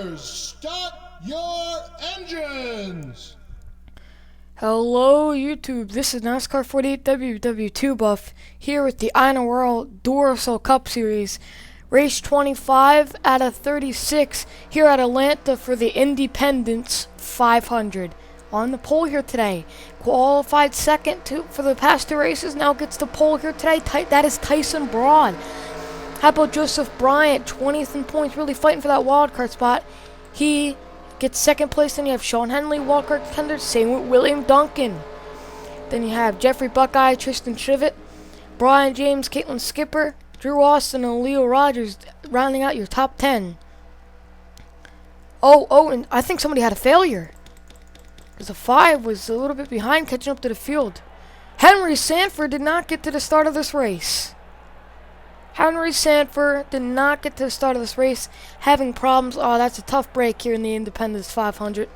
Start your engines! Hello YouTube, this is NASCAR 48 WW2 Buff here with the INORL Duracell Cup Series. Race 25 out of 36 here at Atlanta for the Independence 500. On the pole here today. Qualified second for the past two races, now gets the pole here today. That is Tyson Broad. How about Joseph Bryant, 20th in points, really fighting for that wildcard spot. He gets second place. Then you have Sean Henley, wildcard contender. Same with William Duncan. Then you have Jeffrey Buckeye, Tristan Trivett, Brian James, Caitlin Skipper, Drew Austin, and Leo Rogers rounding out your top 10. And I think somebody had a failure, because the 5 was a little bit behind catching up to the field. Henry Sanford did not get to the start of this race. Henry Sanford did not get to the start of this race, having problems. Oh, that's a tough break here in the Independence 500.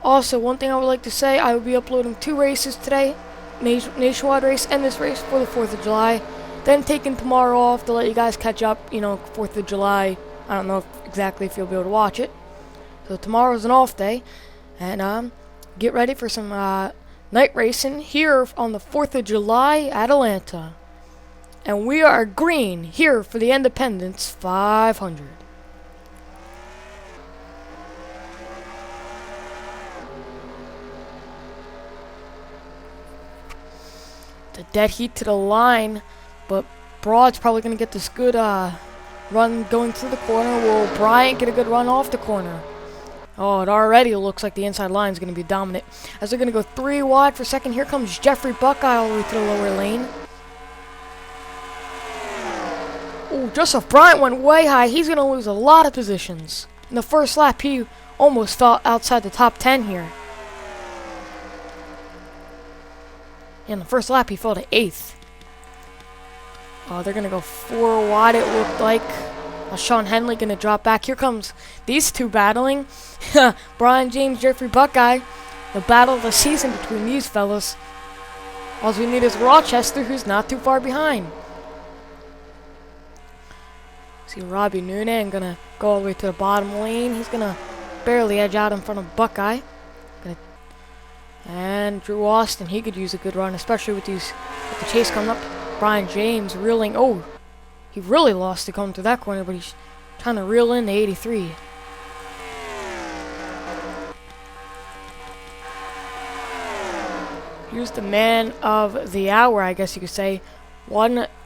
Also, one thing I would like to say, I will be uploading 2 races today, nationwide race and this race for the 4th of July. Then taking tomorrow off to let you guys catch up, 4th of July. I don't know exactly if you'll be able to watch it. So tomorrow's an off day. And get ready for some night racing here on the 4th of July at Atlanta. And we are green here for the Independence 500. The dead heat to the line, but Broad's probably going to get this good run going through the corner. Will Bryant get a good run off the corner? Oh, it already looks like the inside line is going to be dominant. As they're going to go 3 wide for second, here comes Jeffrey Buckeye all the way to the lower lane. Oh, Joseph Bryant went way high. He's going to lose a lot of positions. In the first lap, he almost fell outside the top 10 here. In the first lap, he fell to 8th. Oh, they're going to go 4 wide, it looked like. Sean Henley going to drop back. Here comes these two battling. Brian James, Jeffrey Buckeye. The battle of the season between these fellas. All we need is Rochester, who's not too far behind. See Robbie Noonan going to go all the way to the bottom lane. He's going to barely edge out in front of Buckeye. And Drew Austin, he could use a good run, especially with the chase coming up. Brian James reeling. Oh, he really lost to come through that corner, but he's trying to reel in the 83. Here's the man of the hour, I guess you could say.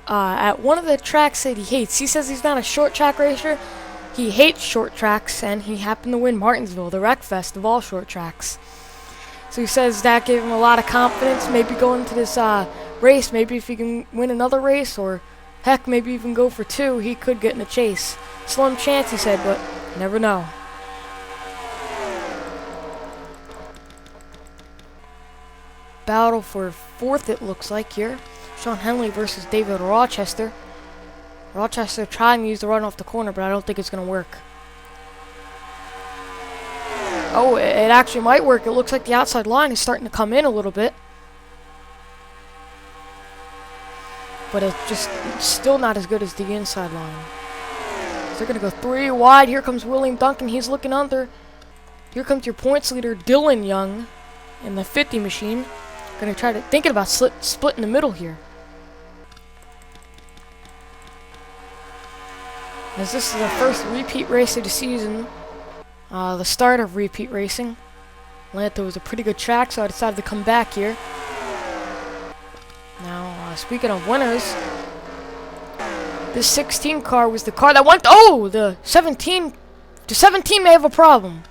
At one of the tracks that he hates. He says he's not a short track racer. He hates short tracks, and he happened to win Martinsville, the Wreckfest of all short tracks. So he says that gave him a lot of confidence, maybe going to this race. Maybe if he can win another race, or heck, maybe even go for 2, he could get in a chase. Slim chance, he said, but you never know. Battle for 4th, it looks like here. Sean Henley versus David Rochester. Rochester trying to use the run off the corner, but I don't think it's going to work. Oh, it actually might work. It looks like the outside line is starting to come in a little bit. But it's still not as good as the inside line. So they're going to go 3 wide. Here comes William Duncan. He's looking under. Here comes your points leader, Dylan Young, in the 50 machine. Going to try thinking about split in the middle here. As this is the first repeat race of the season. The start of repeat racing. Atlanta was a pretty good track, so I decided to come back here. Now, speaking of winners, this 16 car was the car that went. Oh, the 17. The 17 may have a problem.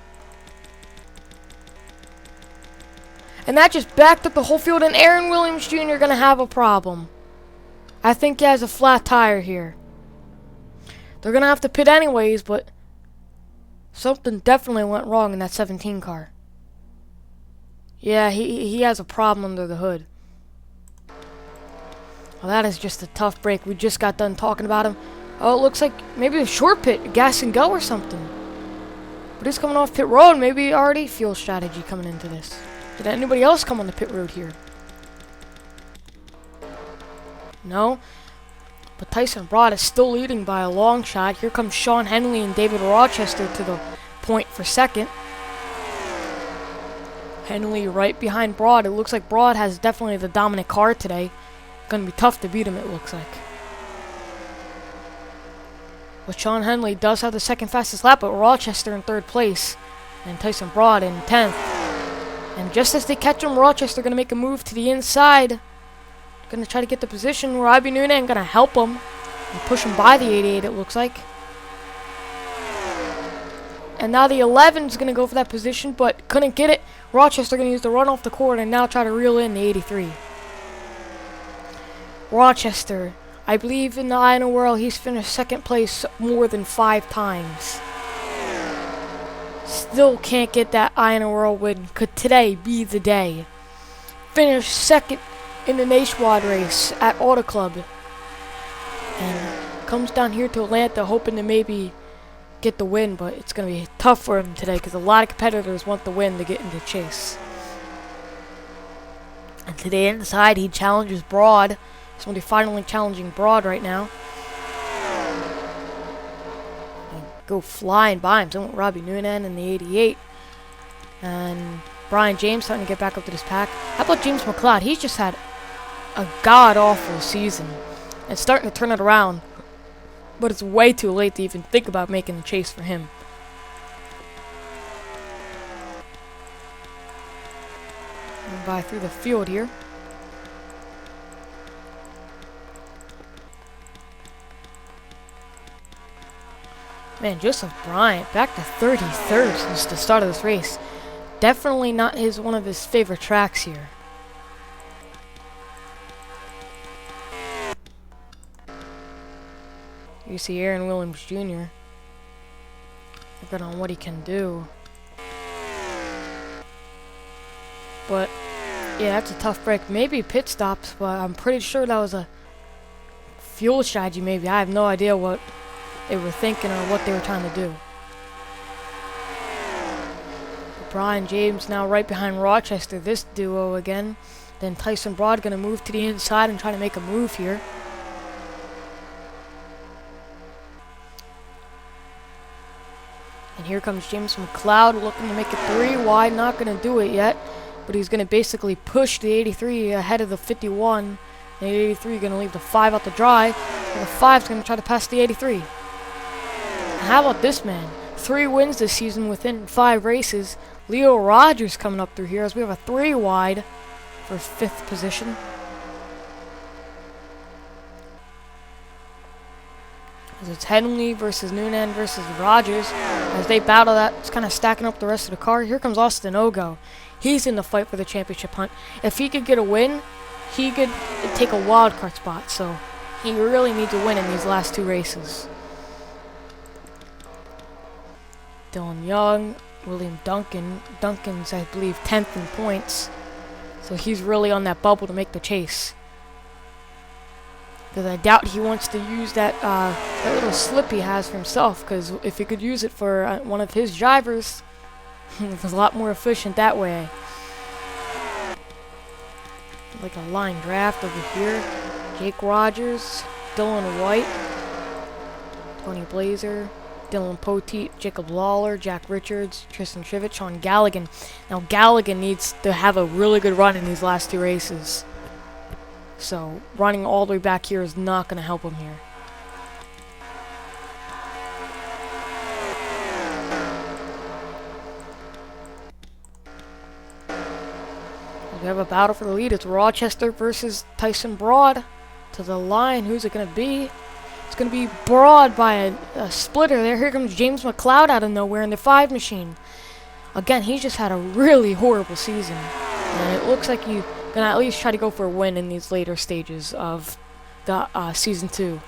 And that just backed up the whole field, and Aaron Williams Jr. going to have a problem. I think he has a flat tire here. They're going to have to pit anyways, but something definitely went wrong in that 17 car. Yeah, he has a problem under the hood. Well, that is just a tough break. We just got done talking about him. Oh, it looks like maybe a short pit, gas and go or something. But he's coming off pit road. Maybe already fuel strategy coming into this. Did anybody else come on the pit road here? No. But Tyson Broad is still leading by a long shot. Here comes Sean Henley and David Rochester to the point for second. Henley right behind Broad. It looks like Broad has definitely the dominant car today. Gonna be tough to beat him, it looks like. But Sean Henley does have the second fastest lap, but Rochester in third place. And Tyson Broad in 10th. And just as they catch him, Rochester gonna make a move to the inside. Gonna try to get the position. Robbie Noonan gonna help him and push him by the 88, it looks like. And now the 11 is gonna go for that position, but couldn't get it. Rochester gonna use the run off the court and now try to reel in the 83. Rochester, I believe in the INORL, he's finished second place more than 5 times. Still can't get that INORL win. Could today be the day? Finished second in the nationwide race at Auto Club. And comes down here to Atlanta hoping to maybe get the win, but it's going to be tough for him today because a lot of competitors want the win to get into chase. And to the inside, he challenges Broad. Somebody finally challenging Broad right now. And go flying by him. So Robbie Noonan in the 88. And Brian James starting to get back up to this pack. How about James McLeod? He's just had a god-awful season. And starting to turn it around. But it's way too late to even think about making the chase for him. And by through the field here. Man, Joseph Bryant back to 33rd since the start of this race. Definitely not one of his favorite tracks here. You see Aaron Williams Jr. looking on what he can do. But, yeah, that's a tough break. Maybe pit stops, but I'm pretty sure that was a fuel strategy maybe. I have no idea what they were thinking or what they were trying to do. Brian James now right behind Rochester, this duo again. Then Tyson Broad going to move to the inside and try to make a move here. And here comes James McLeod looking to make it 3 wide. Not going to do it yet, but he's going to basically push the 83 ahead of the 51. The 83 going to leave the 5 out to dry. And the 5 is going to try to pass the 83. And how about this man? 3 wins this season within 5 races. Leo Rogers coming up through here as we have a 3 wide for 5th position. As it's Henley versus Noonan versus Rogers. As they battle that, it's kind of stacking up the rest of the car. Here comes Austin Ogo. He's in the fight for the championship hunt. If he could get a win, he could take a wild card spot. So he really needs a win in these last 2 races. Dylan Young, William Duncan. Duncan's, I believe, 10th in points. So he's really on that bubble to make the chase. Because I doubt he wants to use that little slip he has for himself. Because if he could use it for one of his drivers, it's a lot more efficient that way. Like a line draft over here. Jake Rogers, Dylan White, Tony Blazer, Dylan Poteet, Jacob Lawler, Jack Richards, Tristan Trivett, Sean Galligan. Now Galligan needs to have a really good run in these last 2 races. So running all the way back here is not going to help him here. We have a battle for the lead. It's Rochester versus Tyson Broad. To the line, who's it going to be? It's going to be Broad by a splitter there. Here comes James McLeod out of nowhere in the 5 machine. Again, he's just had a really horrible season. And it looks like he's going to at least try to go for a win in these later stages of the Season 2.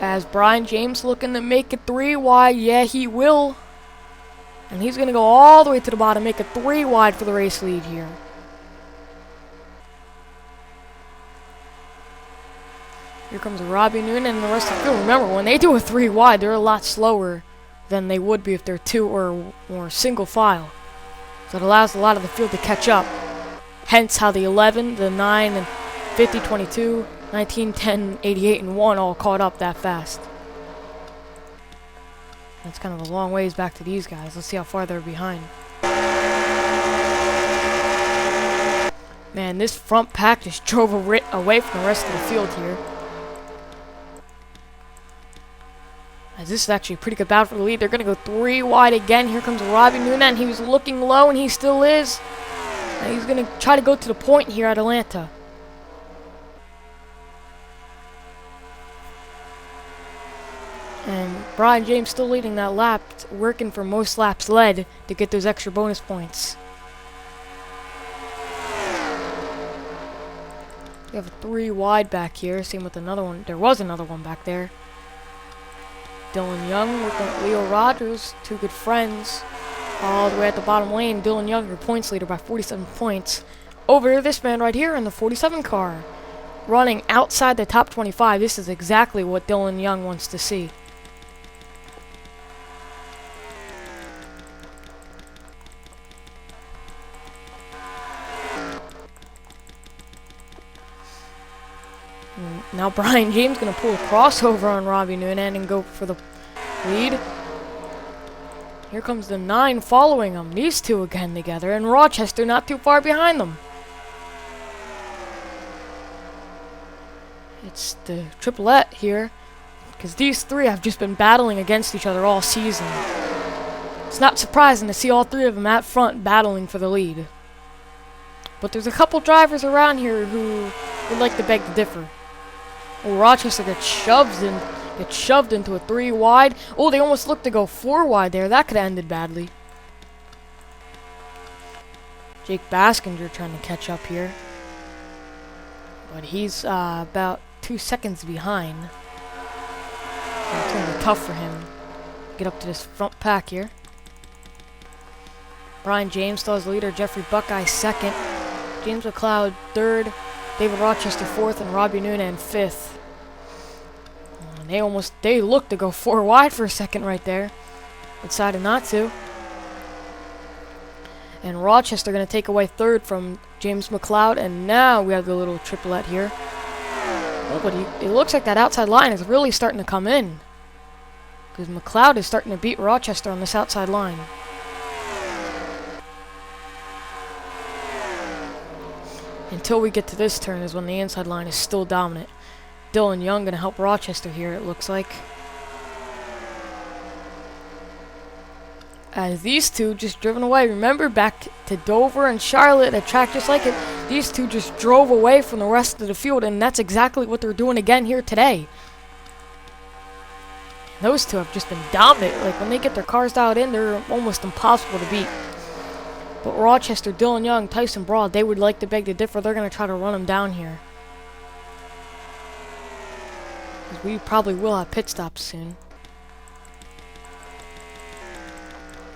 As Brian James looking to make it 3 wide. Yeah, he will. And he's going to go all the way to the bottom, make it 3 wide for the race lead here. Here comes Robbie Noonan and the rest of the field. Remember, when they do a 3 wide, they're a lot slower than they would be if they're 2 or single file. So it allows a lot of the field to catch up. Hence how the 11, the 9, and 50, 22 19, 10, 88, and 1 all caught up that fast. That's kind of a long ways back to these guys. Let's see how far they're behind. Man, this front pack just drove away from the rest of the field here. As this is actually a pretty good battle for the lead. They're going to go 3 wide again. Here comes Robbie Noonan. He was looking low, and he still is. And he's going to try to go to the point here at Atlanta. And Brian James still leading that lap, working for most laps led to get those extra bonus points. We have a 3 wide back here. Same with another one. There was another one back there. Dylan Young with Leo Rogers, 2 good friends. All the way at the bottom lane, Dylan Young, your points leader by 47 points. Over this man right here in the 47 car. Running outside the top 25. This is exactly what Dylan Young wants to see. Now Brian James going to pull a crossover on Robbie Noonan and go for the lead. Here comes the 9 following him. These 2 again together, and Rochester not too far behind them. It's the triplet here, because these 3 have just been battling against each other all season. It's not surprising to see all 3 of them at front battling for the lead. But there's a couple drivers around here who would like to beg to differ. Oh, Rochester gets shoved into a 3 wide. Oh, they almost looked to go 4 wide there. That could have ended badly. Jake Baskinger trying to catch up here. But he's about 2 seconds behind. So it's going to be tough for him to get up to this front pack here. Brian James still has the leader. Jeffrey Buckeye 2nd. James McLeod 3rd. David Rochester 4th, and Robbie Noonan 5th. They looked to go 4 wide for a second right there. Decided not to. And Rochester going to take away 3rd from James McLeod, and now we have the little triplet here. Oh, but it looks like that outside line is really starting to come in. Because McLeod is starting to beat Rochester on this outside line. Until we get to this turn is when the inside line is still dominant. Dylan Young going to help Rochester here, it looks like. As these 2 just driven away. Remember back to Dover and Charlotte, a track just like it. These 2 just drove away from the rest of the field, and that's exactly what they're doing again here today. Those 2 have just been dominant. Like, when they get their cars dialed in, they're almost impossible to beat. But Rochester, Dylan Young, Tyson Broad, they would like to beg to differ. They're going to try to run them down here. We probably will have pit stops soon.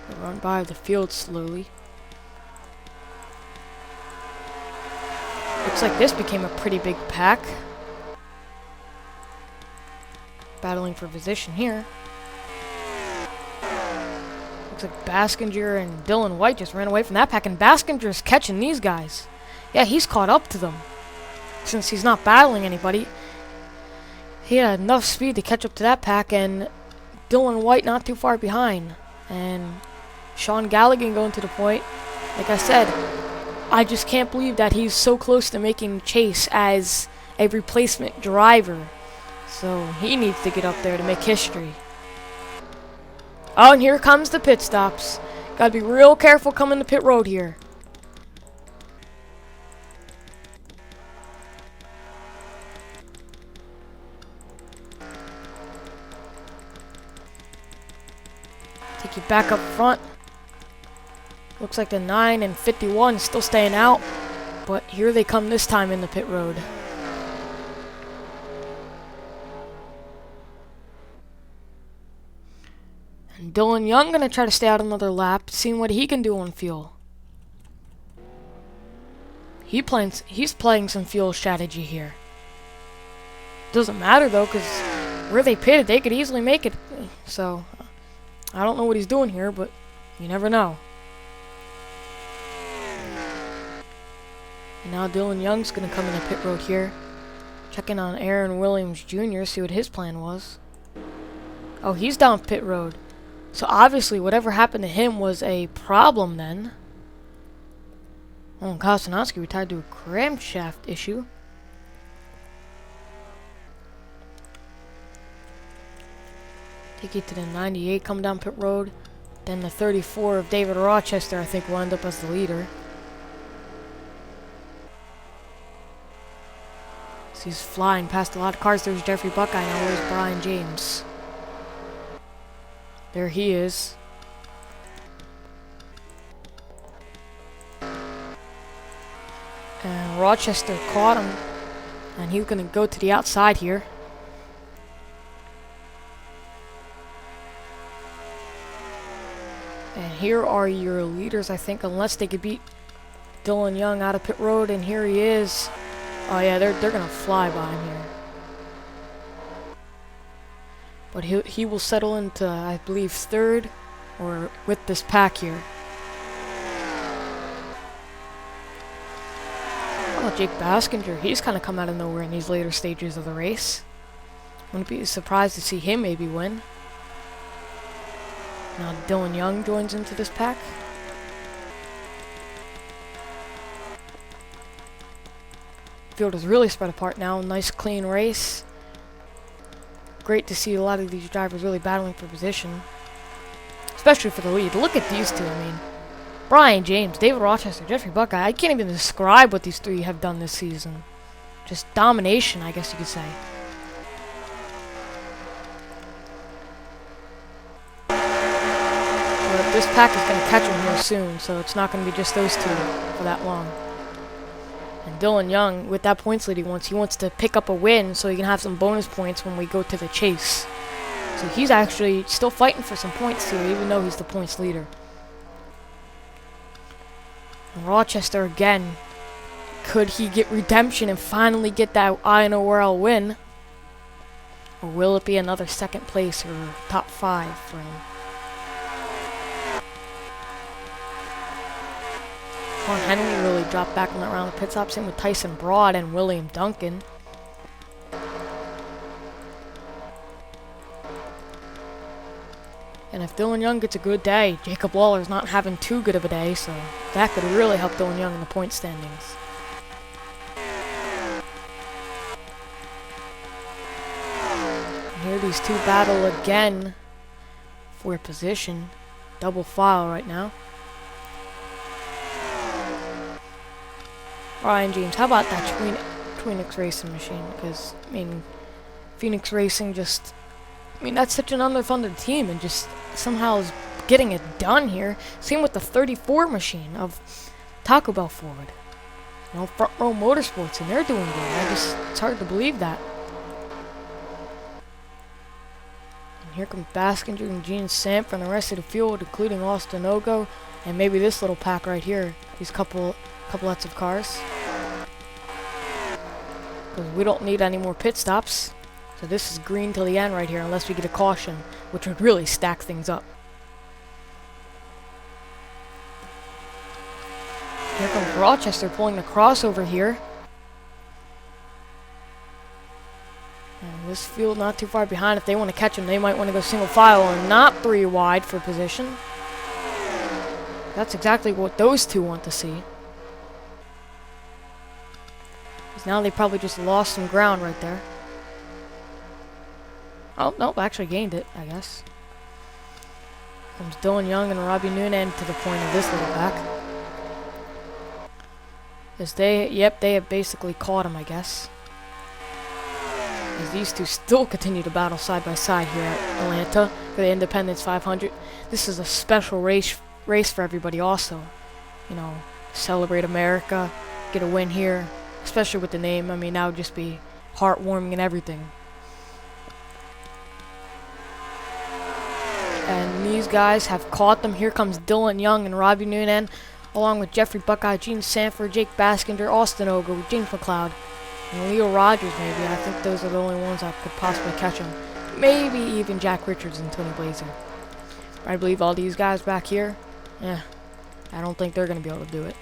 We'll run by the field slowly. Looks like this became a pretty big pack. Battling for position here. Looks like Baskinger and Dylan White just ran away from that pack, and Baskinger's catching these guys. Yeah, he's caught up to them. Since he's not battling anybody, he had enough speed to catch up to that pack, and Dylan White not too far behind. And Sean Galligan going to the point. Like I said, I just can't believe that he's so close to making the chase as a replacement driver. So he needs to get up there to make history. Oh, and here comes the pit stops. Gotta be real careful coming to pit road here. Take you back up front. Looks like the 9 and 51 still staying out. But here they come this time in the pit road. And Dylan Young gonna try to stay out another lap, seeing what he can do on fuel. He's playing some fuel strategy here. Doesn't matter though, because where they pitted, they could easily make it. So I don't know what he's doing here, but you never know. And now Dylan Young's gonna come in the pit road here. Checking on Aaron Williams Jr., see what his plan was. Oh, he's down pit road. So obviously whatever happened to him was a problem then. Oh, and Kostanowski retired to a crankshaft issue. Take it to the 98, come down pit road. Then the 34 of David Rochester, I think, will end up as the leader. So he's flying past a lot of cars. There's Jeffrey Buckeye, now where's Brian James? There he is. And Rochester caught him. And he's going to go to the outside here. And here are your leaders, I think, unless they could beat Dylan Young out of pit road. And here he is. Oh yeah, they're going to fly by him here. But he will settle into, I believe, third, or with this pack here. Oh, Jake Baskinger, he's kind of come out of nowhere in these later stages of the race. Wouldn't be surprised to see him maybe win. Now Dylan Young joins into this pack. Field is really spread apart now. Nice clean race. Great to see a lot of these drivers really battling for position, especially for the lead. Look at these two. I mean, Brian James, David Rochester, Jeffrey Buckeye. I can't even describe what these three have done this season. Just domination, I guess you could say. But this pack is going to catch him here soon, so it's not going to be just those two for that long. And Dylan Young, with that points lead he wants to pick up a win so he can have some bonus points when we go to the chase. So he's actually still fighting for some points here, even though he's the points leader. And Rochester again. Could he get redemption and finally get that INORL win? Or will it be another second place or top 5 for him? Sean Henry really dropped back on that round of pit stop. Same with Tyson Broad and William Duncan. And if Dylan Young gets a good day, Jacob Lawler's not having too good of a day, so that could really help Dylan Young in the point standings. And here these two battle again for position. Double file right now. Brian James, how about that Phoenix Racing machine? Because, I mean, Phoenix Racing just, I mean, that's such an underfunded team and just somehow is getting it done here. Same with the 34 machine of Taco Bell Ford. You know, Front Row Motorsports, and they're doing good. It's hard to believe that. And here comes Baskinger and Gene Samp from the rest of the field, including Austin Ogo, and maybe this little pack right here. These couplets of cars. Because we don't need any more pit stops. So this is green till the end right here, unless we get a caution, which would really stack things up. Here comes Rochester pulling the crossover here. And this field not too far behind. If they want to catch him, they might want to go single file and not 3 wide for position. That's exactly what those two want to see. Now they probably just lost some ground right there. Oh, nope, actually gained it, I guess. Comes Dylan Young and Robbie Noonan to the point of this little pack. As they have basically caught him, I guess. As these two still continue to battle side by side here at Atlanta for the Independence 500. This is a special race for everybody also. You know, celebrate America, get a win here. Especially with the name, I mean, that would just be heartwarming and everything. And these guys have caught them. Here comes Dylan Young and Robbie Noonan, along with Jeffrey Buckeye, Gene Sanford, Jake Baskinger, Austin Ogo, James McLeod, and Leo Rogers maybe. I think those are the only ones that could possibly catch him. Maybe even Jack Richards and Tony Blazer. But I believe all these guys back here, yeah, I don't think they're going to be able to do it.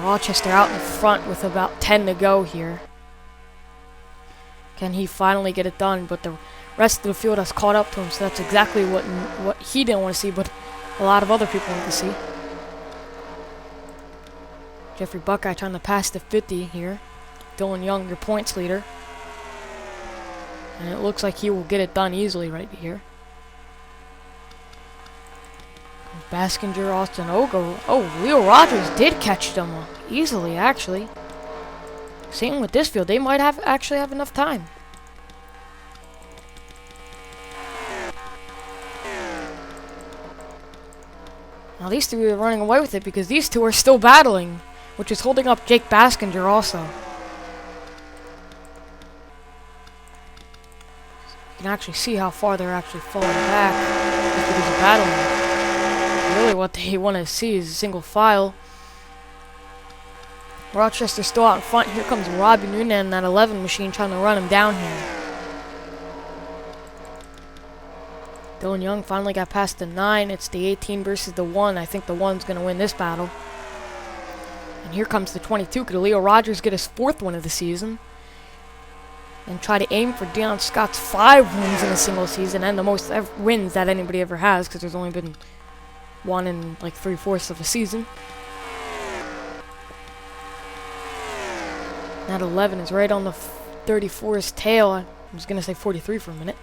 Rochester out in front with about 10 to go here. Can he finally get it done? But the rest of the field has caught up to him, so that's exactly what he didn't want to see, but a lot of other people want to see. Jeffrey Buckeye trying to pass the 50 here. Dylan Young, your points leader. And it looks like he will get it done easily right here. Baskinger, Austin Ogo. Oh, Leo Rogers did catch them easily, actually. Same with this field. They might actually have enough time. Now these two are running away with it because these two are still battling, which is holding up Jake Baskinger also. You can actually see how far they're actually falling back just because of battling. Really what they want to see is a single file. Rochester still out in front. Here comes Robbie Noonan and that 11 machine trying to run him down here. Dylan Young finally got past the 9. It's the 18 versus the 1. I think the 1's going to win this battle. And here comes the 22. Could Leo Rogers get his 4th win of the season? And try to aim for Deion Scott's 5 wins in a single season and the most wins that anybody ever has, because there's only been 1 in like 3/4 of a season. That 11 is right on the 34's tail. I was going to say 43 for a minute.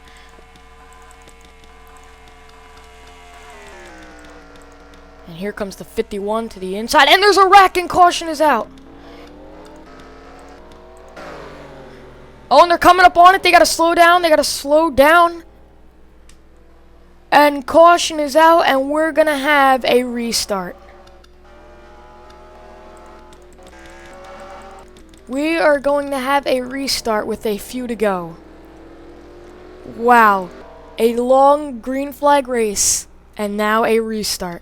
And here comes the 51 to the inside. And there's a wreck and caution is out. Oh, and they're coming up on it. They got to slow down. They got to slow down. And caution is out. And we're going to have a restart. We are going to have a restart with a few to go. Wow. A long green flag race. And now a restart.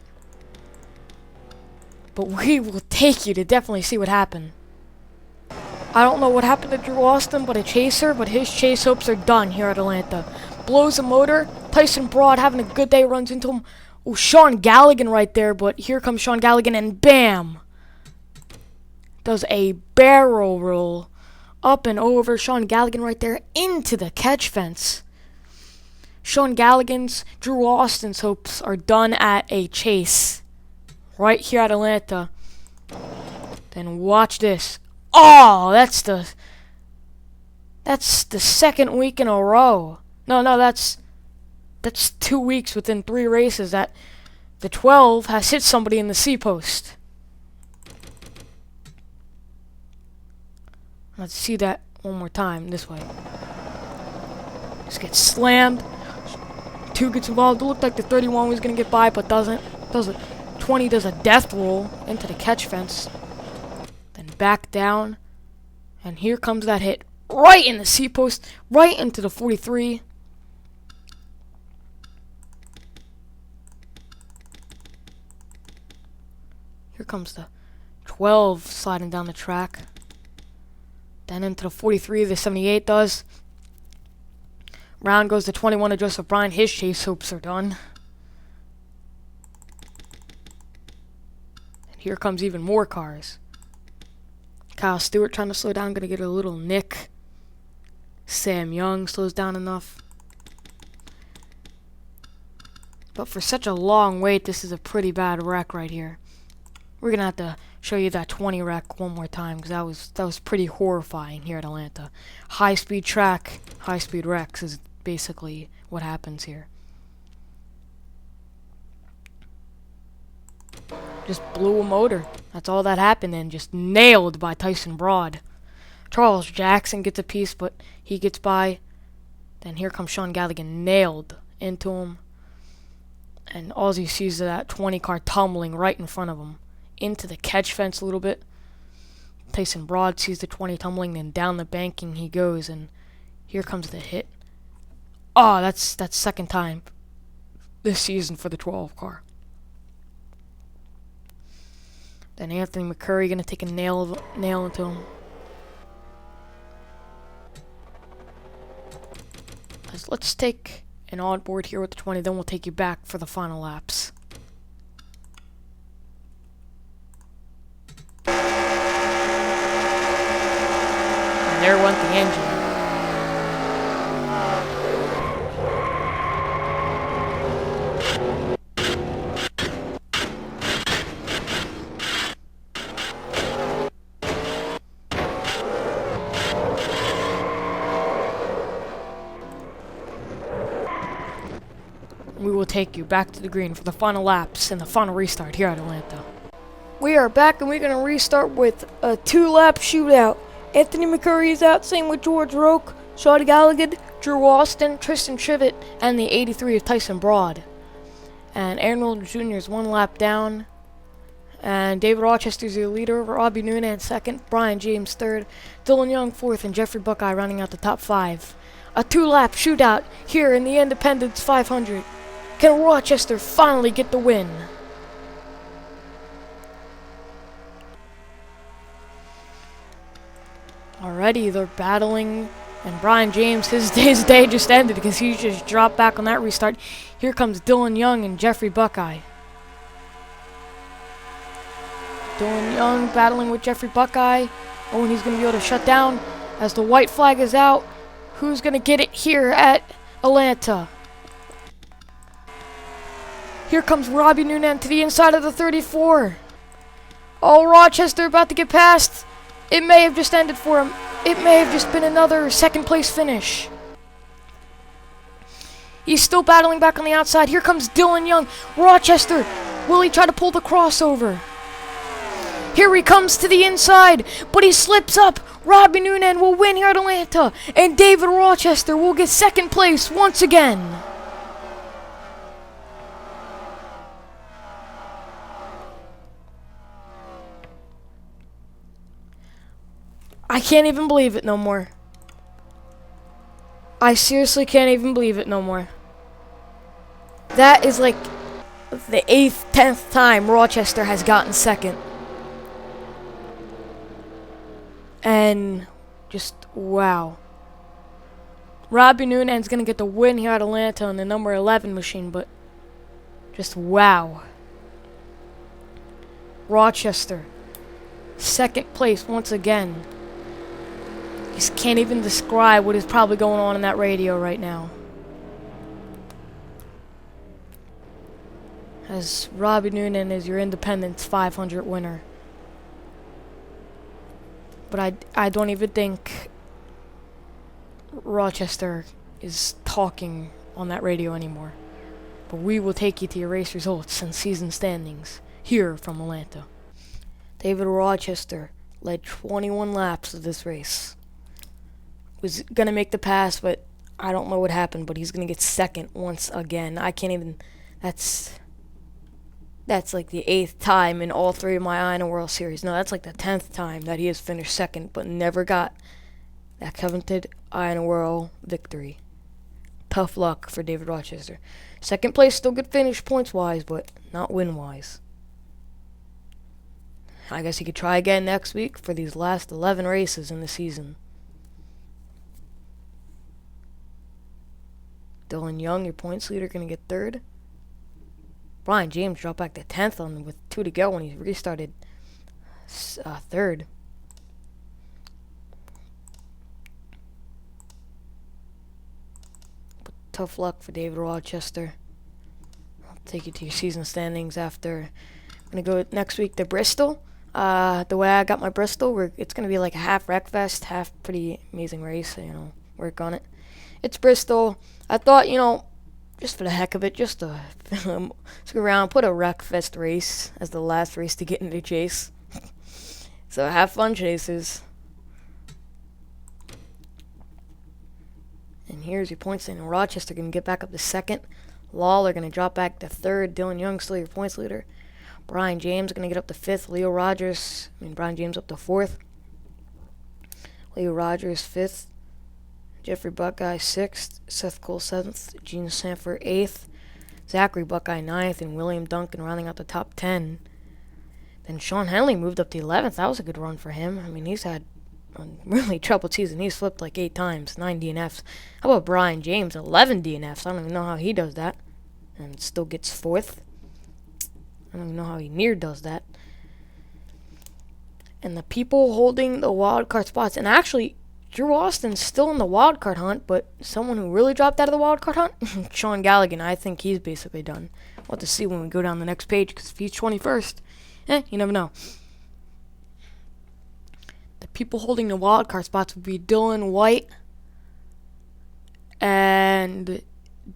But we will take you to definitely see what happened. I don't know what happened to Drew Austin, but his chase hopes are done here at Atlanta. Blows a motor. Tyson Broad having a good day, runs into him. Oh, Sean Galligan right there, but here comes Sean Galligan and bam! Does a barrel roll up and over. Sean Galligan right there into the catch fence. Sean Galligan's, Drew Austin's hopes are done at a chase. Right here at Atlanta. Then watch this. Oh, that's the 2nd week in a row. No, that's 2 weeks within 3 races that the 12 has hit somebody in the C post. Let's see that one more time this way. Just gets slammed. 2 gets involved. It looked like the 31 was gonna get by, but doesn't. 20 does a death roll into the catch fence. Then back down. And here comes that hit. Right in the C post. Right into the 43. Here comes the 12 sliding down the track. Then into the 43, the 78 does. Round goes to 21 to Joseph Bryan. His chase hopes are done. Here comes even more cars. Kyle Stewart trying to slow down, gonna get a little nick. Sam Young slows down enough. But for such a long wait, this is a pretty bad wreck right here. We're gonna have to show you that 20 wreck one more time, because that was pretty horrifying here at Atlanta. High-speed track, high-speed wrecks is basically what happens here. Just blew a motor. That's all that happened, and just nailed by Tyson Broad. Charles Jackson gets a piece, but he gets by. Then here comes Sean Galligan, nailed into him. And all you see is that 20 car tumbling right in front of him. Into the catch fence a little bit. Tyson Broad sees the 20 tumbling, then down the banking he goes, and here comes the hit. Oh, that's 2nd time this season for the 12 car. Then Anthony McCurry gonna take a nail into him. Let's take an onboard here with the 20, then we'll take you back for the final laps. and there went the engine. We will take you back to the green for the final laps and the final restart here at Atlanta. We are back and we're going to restart with a 2-lap shootout. Anthony McCurry is out, same with George Roque, Shawty Gallagher, Drew Austin, Tristan Trivett, and the 83 of Tyson Broad. And Aaron Wilder Jr. is 1 lap down. And David Rochester is your leader, Robbie Noonan second, Brian James third, Dylan Young fourth, and Jeffrey Buckeye rounding out the top 5. A 2-lap shootout here in the Independence 500. Can Rochester finally get the win? Alrighty, they're battling, and Brian James, his day just ended because he just dropped back on that restart. Here comes Dylan Young and Jeffrey Buckeye. Dylan Young battling with Jeffrey Buckeye. Oh, and he's going to be able to shut down as the white flag is out. Who's going to get it here at Atlanta? Here comes Robbie Noonan to the inside of the 34. Oh, Rochester about to get past. It may have just ended for him. It may have just been another second place finish. He's still battling back on the outside. Here comes Dylan Young. Rochester, will he try to pull the crossover? Here he comes to the inside, but he slips up. Robbie Noonan will win here at Atlanta, and David Rochester will get second place once again. I can't even believe it no more. I seriously can't even believe it no more. That is like the 8th, 10th time Rochester has gotten second. And just wow. Robbie Noonan's going to get the win here at Atlanta on the number 11 machine, but just wow. Rochester, second place once again. Just can't even describe what is probably going on in that radio right now. As Robbie Noonan is your Independence 500 winner. But I don't even think Rochester is talking on that radio anymore. But we will take you to your race results and season standings here from Atlanta. David Rochester led 21 laps of this race. Was going to make the pass, but I don't know what happened, but he's going to get second once again. I can't even, that's like the 8th time in all 3 of my INORL series. No, that's like the 10th time that he has finished second, but never got that coveted INORL victory. Tough luck for David Rochester. Second place, still good finish points-wise, but not win-wise. I guess he could try again next week for these last 11 races in the season. Dylan Young, your points leader, going to get 3rd. Brian James dropped back to 10th on with 2 to go when he restarted 3rd. But tough luck for David Rochester. I'll take you to your season standings after. I'm going to go next week to Bristol. The way I got my Bristol, it's going to be like a half wreckfest, half pretty amazing race, work on it. It's Bristol. I thought, just for the heck of it, just to screw around, put a wreckfest race as the last race to get into the chase. So have fun, chasers. And here's your points standing. Rochester going to get back up to 2nd. Lawler going to drop back to 3rd. Dylan Young still your points leader. Brian James going to get up to 5th. Brian James up to 4th. Leo Rogers 5th. Jeffrey Buckeye 6th, Seth Cole 7th, Gene Sanford 8th, Zachary Buckeye 9th, and William Duncan rounding out the top 10. Then Sean Henley moved up to 11th. That was a good run for him. He's had a really troubled season. He's flipped like 8 times, 9 DNFs. How about Brian James, 11 DNFs? I don't even know how he does that. And still gets 4th. I don't even know how he near does that. And the people holding the wild card spots, and actually, Drew Austin's still in the wild card hunt, but someone who really dropped out of the wild card hunt, Sean Galligan. I think he's basically done. We'll have to see when we go down the next page, because if he's 21st, you never know. The people holding the wild card spots would be Dylan White and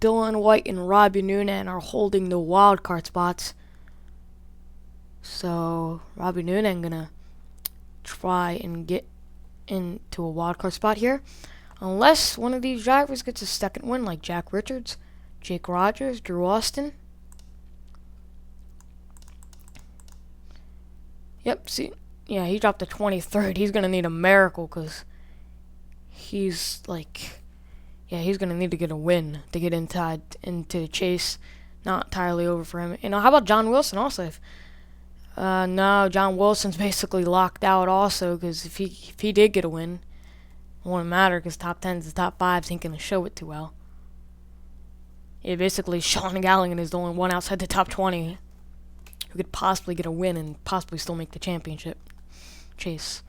Robbie Noonan are holding the wild card spots. So Robbie Noonan gonna try and get into a wild card spot here, unless one of these drivers gets a second win, like Jack Richards, Jake Rogers, Drew Austin. Yep, see, yeah, he dropped to 23rd. He's gonna need a miracle, because he's like, yeah, he's gonna need to get a win to get into the chase. Not entirely over for him. How about John Wilson also? No, John Wilson's basically locked out also, because if he did get a win, it wouldn't matter, because top 10s and top 5s ain't going to show it too well. Yeah, basically, Sean Galligan is the only one outside the top 20 who could possibly get a win and possibly still make the championship chase.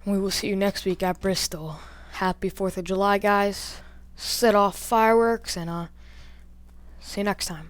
We will see you next week at Bristol. Happy 4th of July, guys. Set off fireworks, and see you next time.